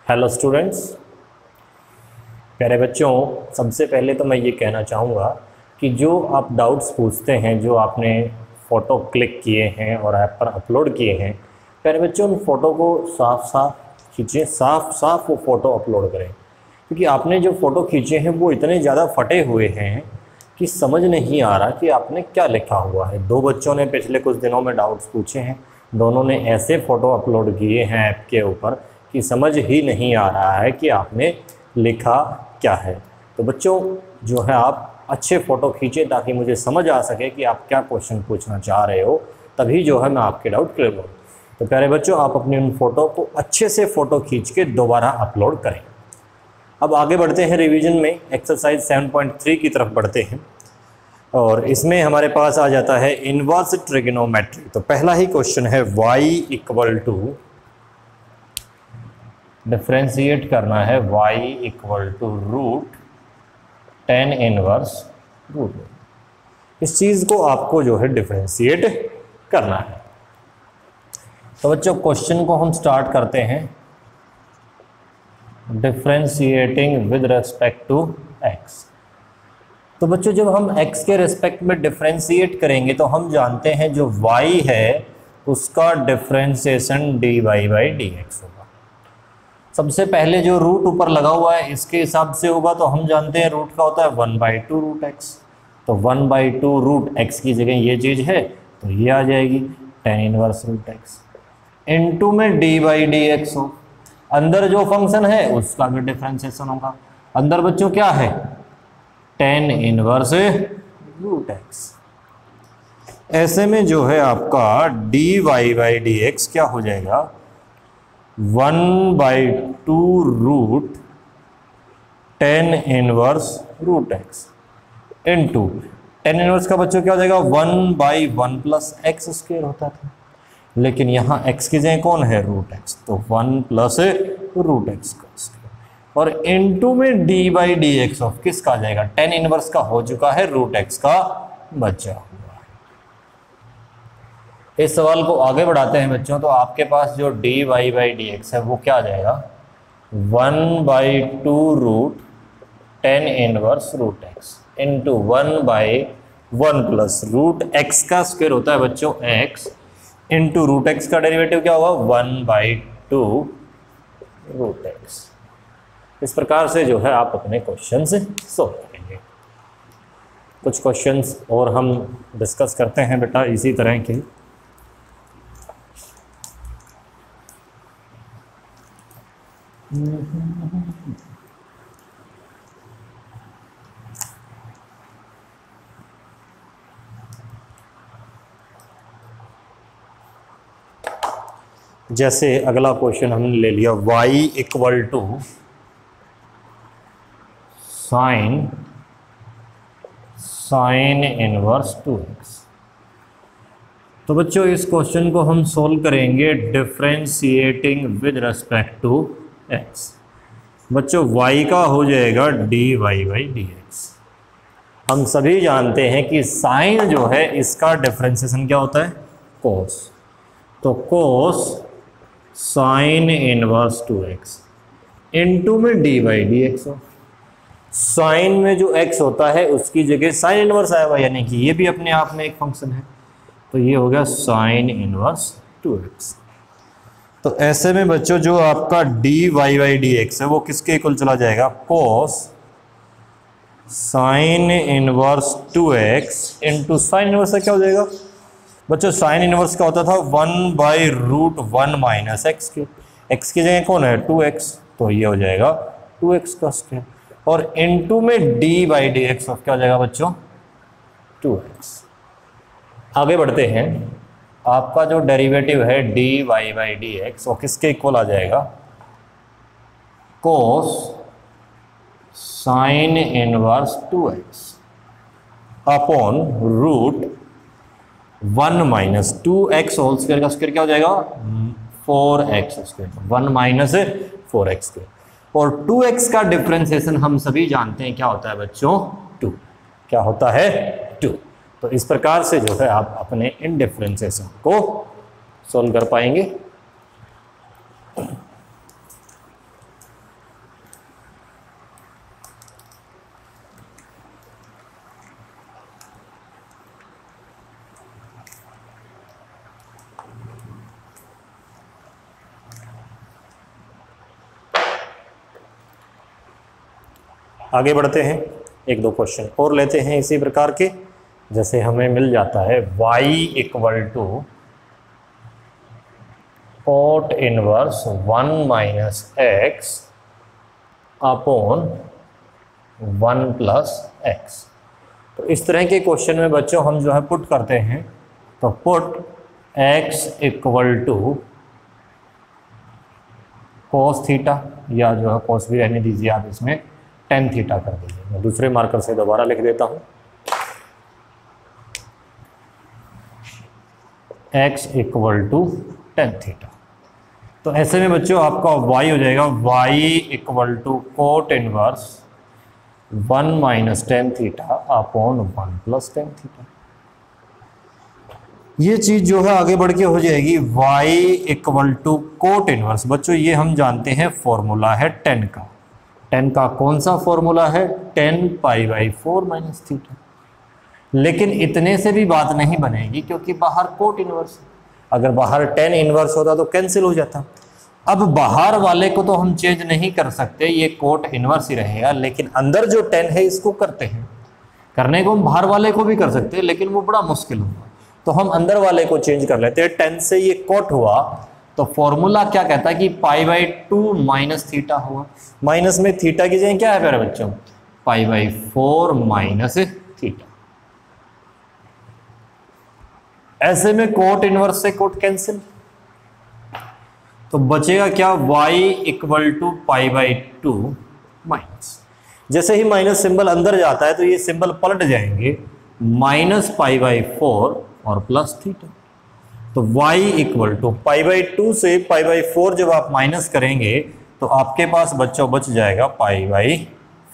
Hello students, प्यारे बच्चों। सबसे पहले तो मैं ये कहना चाहूँगा कि जो आप डाउट्स पूछते हैं, जो आपने फ़ोटो क्लिक किए हैं और ऐप पर अपलोड किए हैं, प्यारे बच्चों उन फ़ोटो को साफ साफ खींचें, साफ साफ वो फ़ोटो अपलोड करें। क्योंकि आपने जो फ़ोटो खींचे हैं वो इतने ज़्यादा फटे हुए हैं कि समझ नहीं आ रहा कि आपने क्या लिखा हुआ है। दो बच्चों ने पिछले कुछ दिनों में डाउट्स पूछे हैं, दोनों ने ऐसे फ़ोटो अपलोड किए हैं ऐप के ऊपर कि समझ ही नहीं आ रहा है कि आपने लिखा क्या है। तो बच्चों जो है आप अच्छे फ़ोटो खींचें ताकि मुझे समझ आ सके कि आप क्या क्वेश्चन पूछना चाह रहे हो, तभी जो है मैं आपके डाउट क्लियर करूँ। तो प्यारे बच्चों, आप अपनी उन फ़ोटो को अच्छे से फ़ोटो खींच के दोबारा अपलोड करें। अब आगे बढ़ते हैं रिवीजन में, एक्सरसाइज 7.3 की तरफ बढ़ते हैं और इसमें हमारे पास आ जाता है इनवर्स ट्रिग्नोमेट्री। तो पहला ही क्वेश्चन है y इक्वल टू, डिफ्रेंशिएट करना है y equal to root tan inverse root. इस चीज़ को आपको जो है डिफ्रेंशिएट करना है। तो बच्चों क्वेश्चन को हम स्टार्ट करते हैं differentiating with respect to x। तो बच्चों जब हम x के रिस्पेक्ट में डिफ्रेंशिएट करेंगे तो हम जानते हैं जो y है उसका डिफ्रेंशिएशन dy बाई dx होगा। सबसे पहले जो रूट ऊपर लगा हुआ है इसके हिसाब से होगा, तो हम जानते हैं रूट का होता है 1/2 रूट x। तो 1/2 रूट x की जगह ये चीज़ है तो ये आ जाएगी tan inverse root x into में dy बाई dx हो। अंदर जो फंक्शन है उसका भी डिफ्रेंशिएशन होगा। अंदर बच्चों क्या है, tan इनवर्स रूट x। ऐसे में जो है आपका dy बाई dx क्या हो जाएगा, 1/2 root tan inverse root x into tan inverse का बच्चों क्या हो जाएगा 1/1 प्लस एक्स स्क्वायर होता था, लेकिन यहाँ x की जगह कौन है रूट x, तो 1 प्लस रूट एक्स का स्क्वायर और इनटू में D by d x of किसका आ जाएगा, tan इनवर्स का हो चुका है, रूट x का बचा हुआ है। इस सवाल को आगे बढ़ाते हैं बच्चों। तो आपके पास जो dy बाई dx है वो क्या आ जाएगा, 1/2 root tan inverse root x into 1/1 plus root x का स्क्वायर होता है बच्चों x इंटू रूट x का डेरिवेटिव क्या होगा 1/2 रूट x। इस प्रकार से जो है आप अपने क्वेश्चन से सोल्व करेंगे। कुछ क्वेश्चंस और हम डिस्कस करते हैं बेटा इसी तरह के। जैसे अगला क्वेश्चन हमने ले लिया y equal to sine inverse 2x। तो बच्चों इस क्वेश्चन को हम सोल्व करेंगे differentiating with respect to x। बच्चों y का हो जाएगा dy बाई dx। हम सभी जानते हैं कि साइन जो है इसका डिफ्रेंशिएशन क्या होता है, कोस। तो कोस साइन इनवर्स 2x इनटू में डी बाई डी एक्स हो। साइन में जो x होता है उसकी जगह साइन इनवर्स आया हुआ, यानी कि ये भी अपने आप में एक फंक्शन है, तो ये हो गया साइन इनवर्स 2x। तो ऐसे में बच्चों जो आपका d y by d x है वो किसके इक्वल चला जाएगा, cos sine inverse 2x into sine inverse का क्या हो जाएगा बच्चों, साइन इनवर्स का होता था 1/√1 माइनस एक्स के, एक्स की जगह कौन है 2x, तो ये हो जाएगा 2x का स्क्वायर और इनटू में D by d x of क्या हो जाएगा बच्चों 2x। आगे बढ़ते हैं। आपका जो डेरिवेटिव है dy बाई डी एक्स वो किसके इक्वल आ जाएगा, cos sine inverse 2x upon root 1 minus 2x whole square का स्क्वायर क्या हो जाएगा 4x square, 1 minus 4x square और 2x का डिफरेंशिएशन हम सभी जानते हैं क्या होता है बच्चों 2, क्या होता है 2। तो इस प्रकार से जो है आप अपने इन डिफरेंशिएशन को सॉल्व कर पाएंगे। आगे बढ़ते हैं, एक दो क्वेश्चन और लेते हैं इसी प्रकार के। जैसे हमें मिल जाता है y equal to cot inverse 1 minus x upon 1 plus x. तो इस तरह के क्वेश्चन में बच्चों हम जो है पुट करते हैं, तो put x equal to cos theta, या जो है कोस भी रहने दीजिए आप, इसमें टेन थीटा कर दीजिए। मैं दूसरे मार्कर से दोबारा लिख देता हूं, x equal to tan theta. तो ऐसे में बच्चों आपका y हो जाएगा y equal to cot inverse 1 minus tan theta upon 1 plus tan theta. ये चीज जो है आगे बढ़ के हो जाएगी y equal to cot inverse. बच्चों ये हम जानते हैं फॉर्मूला है टेन का। टेन का कौन सा फॉर्मूला है? 10 पाई बाई 4 माइनस थीटा। लेकिन इतने से भी बात नहीं बनेगी, क्योंकि बाहर कोट इनवर्स है। अगर बाहर 10 इनवर्स होता तो कैंसिल हो जाता। अब बाहर वाले को तो हम चेंज नहीं कर सकते, ये कोट इनवर्स ही रहेगा, लेकिन अंदर जो 10 है इसको करते हैं। करने को हम बाहर वाले को भी कर सकते हैं, लेकिन वो बड़ा मुश्किल होगा, तो हम अंदर वाले को चेंज कर लेते हैं। 10 से ये कोट हुआ, तो फॉर्मूला क्या कहता है कि पाई बाई 2 माइनस थीटा हुआ। माइनस में थीटा की जगह क्या है प्यारे बच्चों? Pi by 4 minus theta. ऐसे में कोट इनवर्स से कोट कैंसिल, तो बचेगा क्या? y equal to pi by 2 minus. जैसे ही माइनस सिंबल अंदर जाता है तो ये सिंबल पलट जाएंगे, माइनस पाई बाई 4 और प्लस थीटा। तो y equal to pi by 2 से पाई बाई 4 जब आप माइनस करेंगे तो आपके पास बच्चों बच जाएगा पाई बाई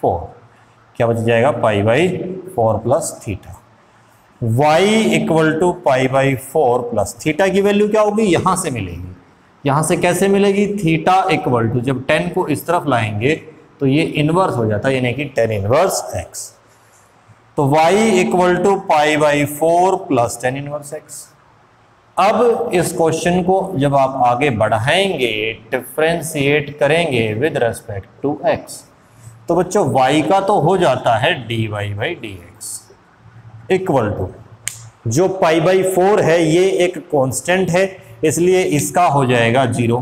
4। क्या बच जाएगा? Pi by 4 plus theta. y equal to pi by 4 plus theta की वैल्यू क्या होगी? यहां से मिलेगी। यहां से कैसे मिलेगी? थीटा इक्वल टू, जब 10 को इस तरफ लाएंगे तो ये इनवर्स हो जाता है, यानी कि 10 इनवर्स x। तो y equal to pi by 4 plus 10 inverse x। अब इस क्वेश्चन को जब आप आगे बढ़ाएंगे, डिफ्रेंशिएट करेंगे विद रेस्पेक्ट टू x, तो बच्चों y का तो हो जाता है dy by dx equal to, जो पाई बाई 4 है ये एक कांस्टेंट है, इसलिए इसका हो जाएगा 0,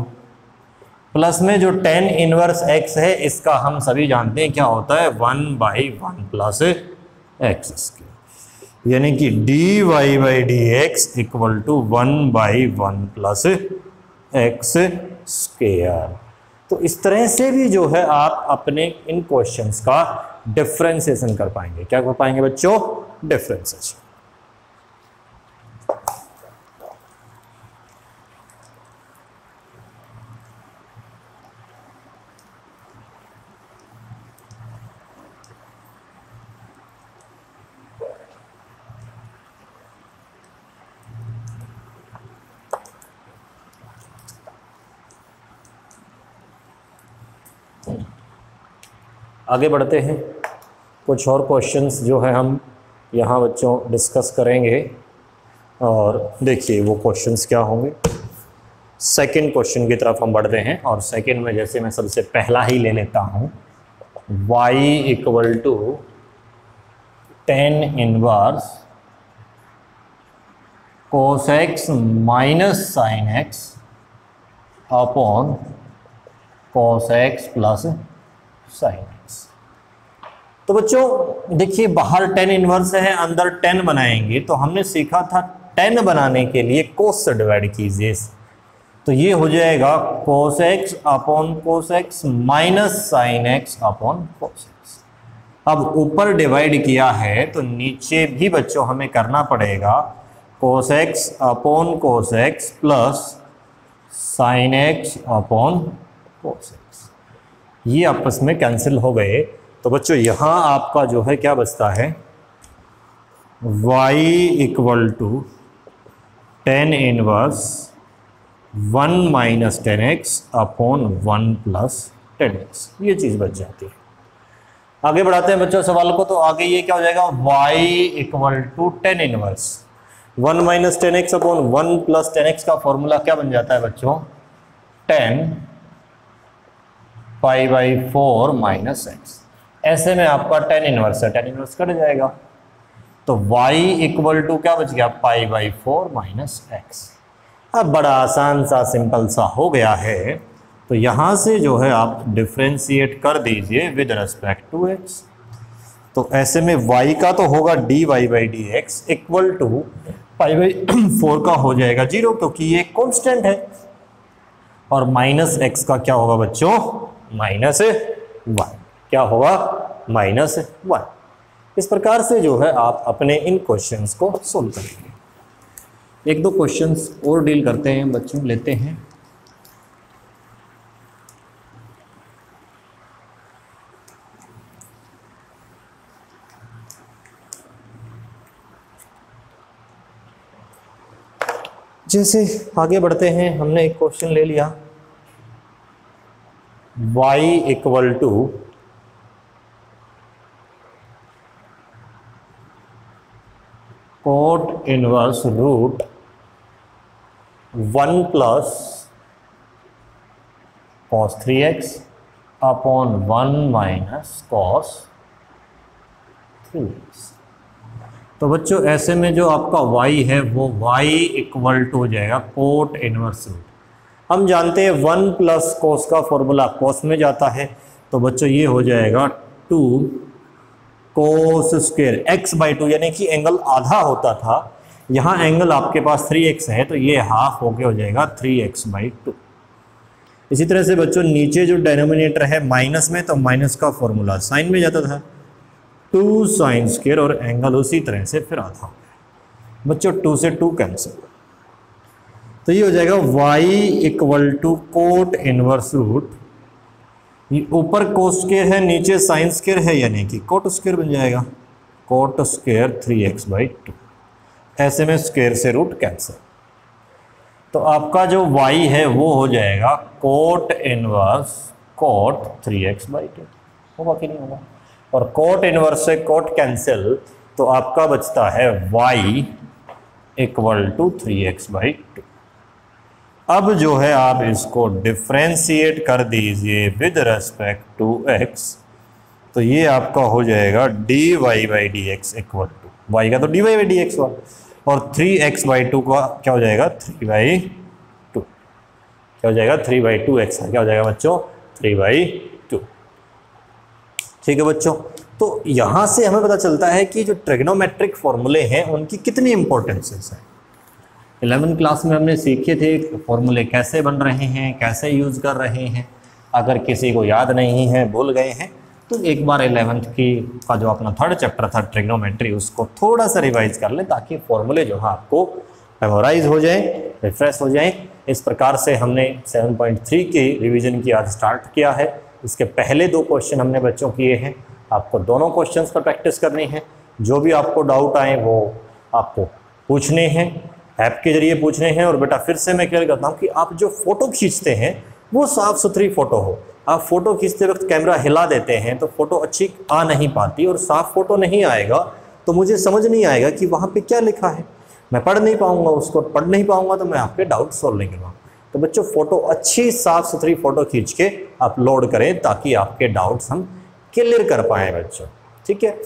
प्लस में जो 10 इनवर्स x है इसका हम सभी जानते हैं क्या होता है? 1 बाई 1 प्लस एक्स स्क्वायर, यानी कि dy by d x equal to 1 by 1 plus x square. तो इस तरह से भी जो है आप अपने इन क्वेश्चंस का डिफरेंशिएशन कर पाएंगे। क्या कर पाएंगे बच्चों? डिफरेंशिएशन। आगे बढ़ते हैं, कुछ और क्वेश्चंस जो है हम यहाँ बच्चों डिस्कस करेंगे, और देखिए वो क्वेश्चंस क्या होंगे। सेकंड क्वेश्चन की तरफ हम बढ़ते हैं, और सेकंड में जैसे मैं सबसे पहला ही ले लेता हूँ, y equal to 10 inverse cos x minus sine x upon cos x plus sine x. तो बच्चों देखिए बाहर 10 इनवर्स है, अंदर 10 बनाएंगे, तो हमने सीखा था 10 बनाने के लिए कोस से डिवाइड कीजिए, तो ये हो जाएगा cos x upon cos x minus sine x upon cos x. अब ऊपर डिवाइड किया है तो नीचे भी बच्चों हमें करना पड़ेगा cos x upon cos x plus sine x upon cos x. ये आपस में कैंसिल हो गए, तो बच्चों यहाँ आपका जो है क्या बचता है? y equal to 10 inverse 1 minus 10x upon 1 plus 10x। ये चीज़ बच जाती है। आगे बढ़ाते हैं बच्चों सवाल को, तो आगे ये क्या हो जाएगा? y equal to 10 inverse 1 minus 10x upon 1 plus 10x का फॉर्मूला क्या बन जाता है बच्चों? 10 पाई बाई 4 माइनस एक्स। ऐसे में आपका tan इनवर्स है, tan इनवर्स कट जाएगा, तो y इक्वल टू क्या बच गया, π/4 माइनस एक्स। अब बड़ा आसान सा सिंपल सा हो गया है, तो यहाँ से जो है आप डिफ्रेंशिएट कर दीजिए विद रेस्पेक्ट टू x। तो ऐसे में y का तो होगा dy/dx इक्वल टू π/4 का हो जाएगा 0, क्योंकि ये कांस्टेंट है, और माइनस x का क्या होगा बच्चों, माइनस 1। क्या होगा, माइनस 1। इस प्रकार से जो है आप अपने इन क्वेश्चंस को सोल्व करेंगे। एक दो क्वेश्चंस और डील करते हैं बच्चों, लेते हैं। जैसे आगे बढ़ते हैं, हमने एक क्वेश्चन ले लिया, y equal to cot inverse root 1 plus cos 3x upon 1 minus cos 3x। तो बच्चों ऐसे में जो आपका y है वो y इक्वल टू हो जाएगा कोट इनवर्स रूट। हम जानते हैं 1 प्लस कोस का फॉर्मूला कोस में जाता है, तो बच्चों ये हो जाएगा 2 कोस स्क्वायर x/2, यानी कि एंगल आधा होता था, यहाँ एंगल आपके पास 3x है, तो ये हाफ होके हो जाएगा 3x/2। इसी तरह से बच्चों नीचे जो डिनोमिनेटर है माइनस में, तो माइनस का फॉर्मूला साइन में जाता था, 2 साइन स्क्वायर, और एंगल उसी तरह से फिर आधा। बच्चों 2 से 2 कैंसिल, तो ये हो जाएगा y equal to cot inverse root, ऊपर कोस स्क्वायर है नीचे साइन स्क्वायर है, यानी कि कोट स्क्वायर बन जाएगा, कोट स्क्वायर 3x/2। ऐसे में स्क्वायर से रूट कैंसिल, तो आपका जो y है वो हो जाएगा कोट इनवर्स कोट 3x/2। होगा कि नहीं होगा, और कोट इनवर्स से कोट कैंसिल, तो आपका बचता है y इक्वल टू 3x/2। अब जो है आप इसको डिफ्रेंशिएट कर दीजिए विद रेस्पेक्ट टू x, तो ये आपका हो जाएगा dy/dx इक्वल टू, y का तो dy/dx हुआ, और 3x/2 का क्या हो जाएगा, 3/2। क्या हो जाएगा, 3/2x। क्या हो जाएगा बच्चों, 3/2। ठीक है बच्चों, तो यहाँ से हमें पता चलता है कि जो ट्रिग्नोमेट्रिक फॉर्मूले हैं उनकी कितनी इंपॉर्टेंसेस है। 11वीं क्लास में हमने सीखे थे फॉर्मूले कैसे बन रहे हैं, कैसे यूज़ कर रहे हैं। अगर किसी को याद नहीं है, भूल गए हैं, तो एक बार 11th की का जो अपना 3rd चैप्टर था ट्रिग्नोमेट्री, उसको थोड़ा सा रिवाइज कर लें, ताकि फॉर्मूले जो है आपको मेमोराइज हो जाएं, रिफ्रेश हो जाएं। इस प्रकार से हमने 7.3 की रिवीजन की आज स्टार्ट किया है। इसके पहले 2 क्वेश्चन हमने बच्चों किए हैं, आपको दोनों क्वेश्चंस पर प्रैक्टिस करनी है। जो भी आपको डाउट आए वो आपको पूछने हैं, ऐप के जरिए पूछने हैं। और बेटा फिर से मैं क्लियर करता हूँ कि आप जो फ़ोटो खींचते हैं वो साफ़ सुथरी फ़ोटो हो। आप फ़ोटो खींचते वक्त कैमरा हिला देते हैं तो फ़ोटो अच्छी आ नहीं पाती, और साफ़ फ़ोटो नहीं आएगा तो मुझे समझ नहीं आएगा कि वहाँ पे क्या लिखा है, मैं पढ़ नहीं पाऊँगा, उसको पढ़ नहीं पाऊँगा तो मैं आपके डाउट सॉल्व नहीं करूँगा। तो बच्चों फ़ोटो अच्छी साफ़ सुथरी फ़ोटो खींच के अपलोड करें, ताकि आपके डाउट्स हम क्लियर कर पाएँ बच्चों। ठीक है,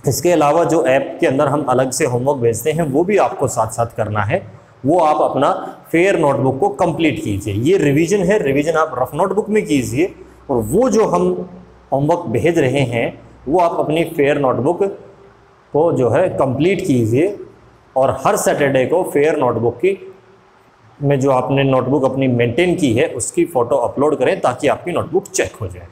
इसके अलावा जो ऐप के अंदर हम अलग से होमवर्क भेजते हैं वो भी आपको साथ साथ करना है। वो आप अपना फेयर नोटबुक को कंप्लीट कीजिए। ये रिवीजन है, रिवीजन आप रफ नोटबुक में कीजिए, और वो जो हम होमवर्क भेज रहे हैं वो आप अपनी फेयर नोटबुक को जो है कंप्लीट कीजिए। और हर सैटरडे को फेयर नोटबुक की में जो आपने नोटबुक अपनी मेंटेन की है उसकी फ़ोटो अपलोड करें, ताकि आपकी नोटबुक चेक हो जाए।